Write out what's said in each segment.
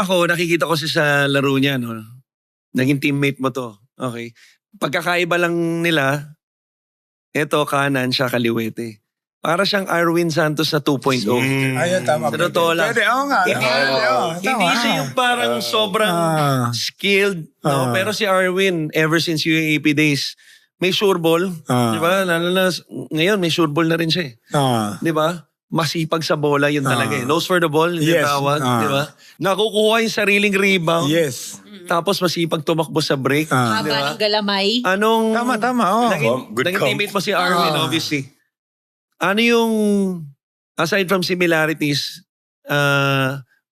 ako, nakikita ko siya sa laro niya, no? Naging teammate mo to. Okay. Pagkakaiba lang nila, eto kanan, siya kaliwete. Para siyang Arwin Santos na 2.0. Ayun, tama. Sa totoo lang. Pwede, oo nga. Hindi siya yung parang sobrang skilled, no? Pero si Arwin, ever since UAAP days, may sure ball. Di ba? Lalo na ngayon, may sure ball na rin siya. Di ba? Masipag sa bola, yun talaga eh. Nose for the ball, yung tawag. Di ba? Nakukuha yung sariling rebound. Yes. Tapos masipag tumakbo sa break. Haba ng galamay. Anong... Tama. Oh. Naging teammate mo si Arwin, obviously. Ano yung, aside from similarities,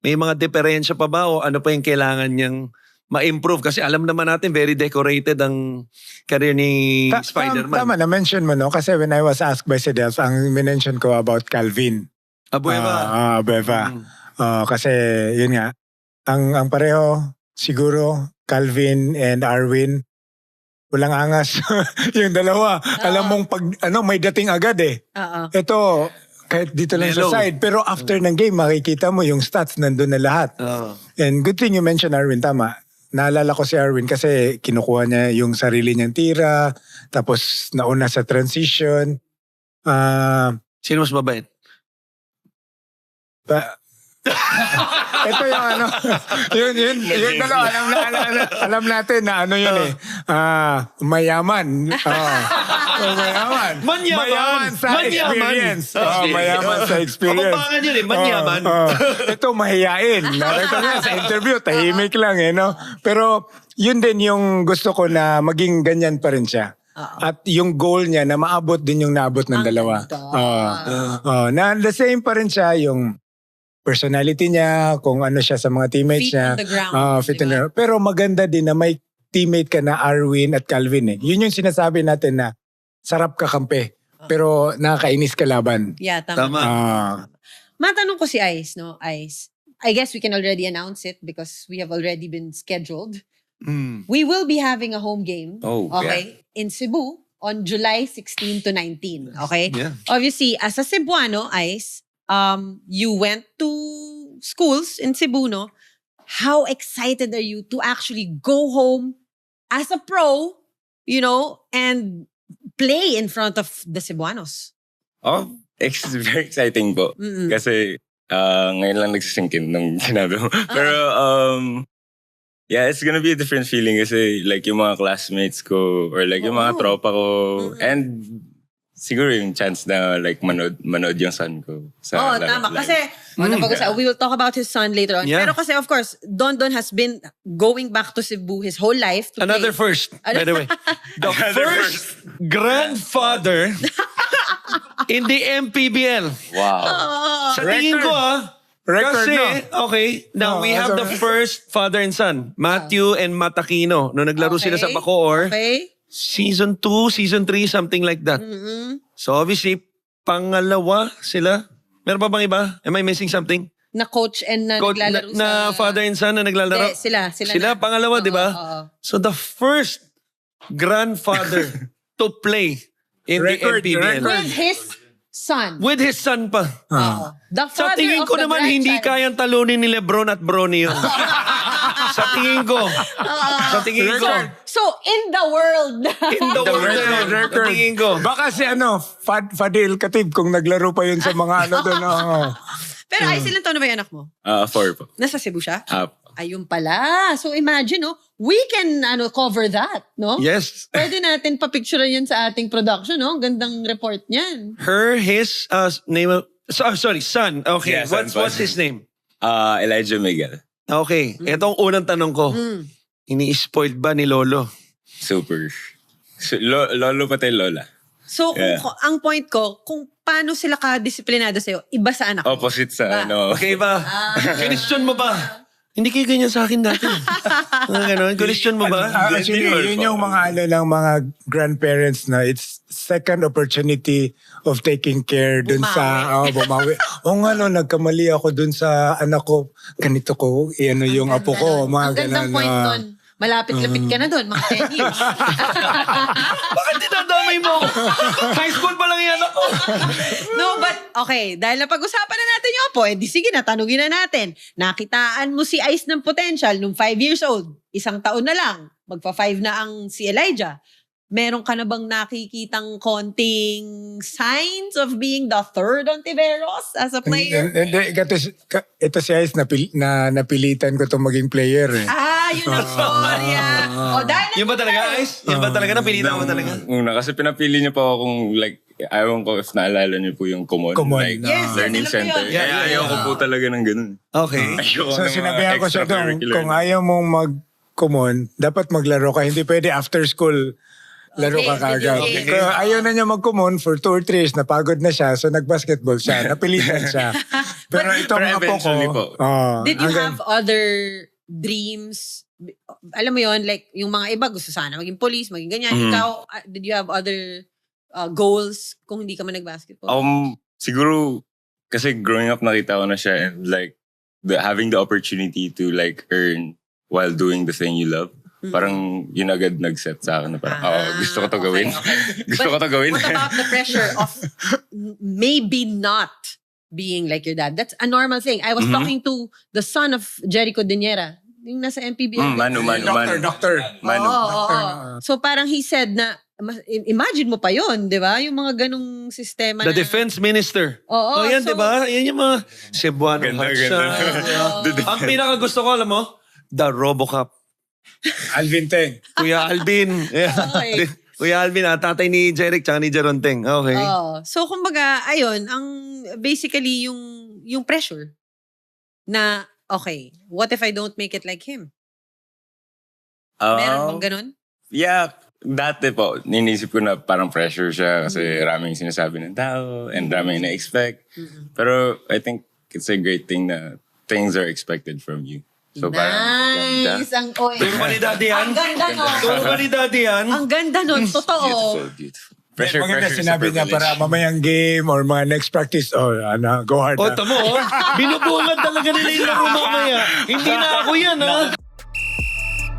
may mga diferensya pa ba o ano pa yung kailangan niyang ma-improve? Kasi alam naman natin, very decorated ang career ni Spider-Man. Tama, na-mention mo, no? Kasi when I was asked by si Dels, ang minention ko about Calvin. Abueva. Abueva. Kasi, yun nga, ang pareho, siguro, Calvin and Arwin, walang angas. Yung dalawa, alam mong pag, may dating agad eh. Ito, kahit dito lang sa side. Pero after ng game, makikita mo yung stats, nandun na lahat. And good thing you mentioned Arwin, tama. Naalala ko si Arwin kasi kinukuha niya yung sarili niyang tira, tapos nauna sa transition. Sino mas mabait? Ito yung yun dalawa, alam natin na yun eh. Mayaman. Mayaman. Manyaman sa experience. Mayaman sa experience. Kapampangan yun eh, manyaman. Ito mahiyain. Nakita niya sa interview, tahimik lang eh, no? Pero yun din yung gusto ko na maging ganyan pa rin siya. At yung goal niya na maabot din yung naabot ng dalawa. Na the same pa rin siya yung personality niya, kung ano siya sa mga teammates niya. Feet on the ground. Feet on the ground. Pero maganda din na may teammate ka na Arwin at Calvin eh. Yun yung sinasabi natin na sarap kakampi. Pero nakakainis ka laban. Yeah, tama. Matanong ko si Ice, no? Ice. I guess we can already announce it because we have already been scheduled. We will be having a home game. Okay? In Cebu on July 16 to 19. Okay? Yeah. Obviously, as a Cebuano, Ice, you went to schools in Cebu, no? How excited are you to actually go home as a pro, and play in front of the Cebuanos? It's very exciting po. Kasi ngayon lang nagsisinkin nung sinabi mo. Pero yeah, it's gonna be a different feeling kasi like yung mga classmates ko or like yung mga tropa ko and siguro yung chance na like manood yung son ko. Tama. Kasi, we will talk about his son later on. Yeah. Pero kasi, of course, Don has been going back to Cebu his whole life. To Another play. first, by the way. The first grandfather in the MPBL. Wow. Sa tingin ko Record, kasi, no? Okay, now we have the first father and son, Matthew and Matakino. No naglaro sila sa Bacoor. Okay. Season 2, Season 3, something like that. So obviously, pangalawa sila. Meron pa bang iba? Am I missing something? Na coach and na naglalaro na father and son na naglalaro? Sila Sila pangalawa, di ba? So the first grandfather to play in the MPBL. with his son. With his son pa. The Sa father tingin of ko the naman, hindi grandchild. kayang talunin ni Lebron at Bronny yun. Sa tingin ko. Sa tingin ko. So, in the world. In the world na yun. Sa tingin ko. Baka si Fadil Katib kung naglaro pa yun sa mga doon. Pero ay, silang taon na ba yung anak mo? 4 po. Nasa Cebu siya? Ayun pala. So, imagine, we can cover that, no? Yes. Pwede natin papicturean yan sa ating production, no? Gandang report niyan. His name of, son. Okay, Yeah, son what's his name? Elijah Miguel. Okay, etong unang tanong ko. Ini-spoiled ba ni Lolo? Super. Lolo pati lola. So, ang point ko, kung paano sila ka-disiplinado sa'yo, iba sa anak mo. Opposite sa Okay ba? Question mo ba? Hindi kayo ganyan sa akin dati. Ganon. Question mo ba? Actually, yun yung mga mga grandparents na it's second opportunity of taking care dun sa bumawi. Nagkamali ako dun sa anak ko. Ganito ko, yung apo ko. Mga Ang gandang ganon, point nun. Malapit-lapit ka na doon, mga 10 years. Bakit dinadamay mo? High school pa lang yan ako. No, but okay, dahil napag-usapan na natin yung apo, di sige na, tanugin na natin. Nakitaan mo si Ice ng potential nung 5 years old. 1 taon na lang. Magpa-5 na ang si Elijah. Meron ka na bang nakikitang konting signs of being the third Ontiveros as a player? Hindi, ito si Ice, napilitan ko itong maging player eh. Yun ang storya. Dahil Yan ba talaga, Ice? Yan ba talaga? Napilitan mo talaga? Una, kasi pinapili niyo pa ako kung like, ayaw ko if naalala niyo po yung Kumon. Kumon, Like, Yes, learning alam ko yun. center. Yeah, Kaya ayaw ko po talaga ng ganun. Okay. Ayoko So ng mga sinabihan ko siya doon, extracurricular. kung ayaw mong mag-common, dapat maglaro ka. Hindi pwede after school, laro ka Okay, kagad. okay. Kaya ayaw na niya mag-common for 2 or 3 years, napagod na siya, so nag-basketball siya, napilitan siya. Pero itong Pero apo ko, eventually po. Did you have other dreams? Alam mo yon, like yung mga iba gusto sana maging police, maging ganyan. Mhm. Ikaw, did you have other goals kung hindi ka man nag-basketball? Siguro, kasi growing up nakita ko na siya and like, having the opportunity to like earn while doing the thing you love. Mhm. Parang yun agad nag-set sa akin na parang, gusto ko to gawin. Okay. Gusto ko to gawin. What about the pressure of maybe not being like your dad? That's a normal thing. I was Mhm. talking to the son of Jericho Diniera, yung nasa MPBL. Manu. Doctor. Manu. Oo. So parang he said na, imagine mo pa yon, di ba? Yung mga ganong sistema The na... defense minister. Oo. Yan, so- di ba? Yan yung mga Cebuano Ganda, heart siya. ganda. Ang pinakagusto ko, alam mo? The Robocop. Alvin Teng. Kuya Alvin. Yeah. Okay. Kuya Alvin, tatay ni Jeric tsaka ni Jeronteng. Okay. Oo. So kumbaga, ayun, ang basically yung pressure na, okay, what if I don't make it like him? Meron bang ganun? Yeah, dati po, ninisip ko na parang pressure siya kasi raming sinasabi ng tao and raming na-expect. Pero I think it's a great thing na things are expected from you. So parang ganda. Nice! Ang, oh, Turo ba ni Daddy yan? ang ganda nun. Turo ba ni Daddy yan? Ang ganda nun, totoo. Beautiful, beautiful. Pressure, Maganda pressure, sinabi super niya privilege. para mamayang game or mga next practice, go hard. O, tamo, oh. Binubungad talaga nila yung laro mamaya. Hindi na ako yan, ha?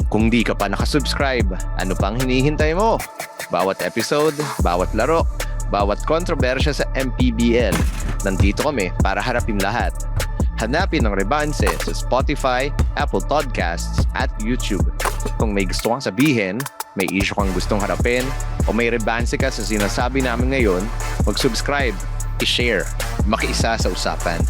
Kung di ka pa nakasubscribe, ano pang hinihintay mo? Bawat episode, bawat laro, bawat kontrobersya sa MPBL, nandito kami para harapin lahat. Hanapin ang Rebanse sa Spotify, Apple Podcasts at YouTube. Kung may gusto kang sabihin, may issue kang gustong harapin, o may Rebanse ka sa sinasabi namin ngayon, mag-subscribe, i-share, makiisa sa usapan.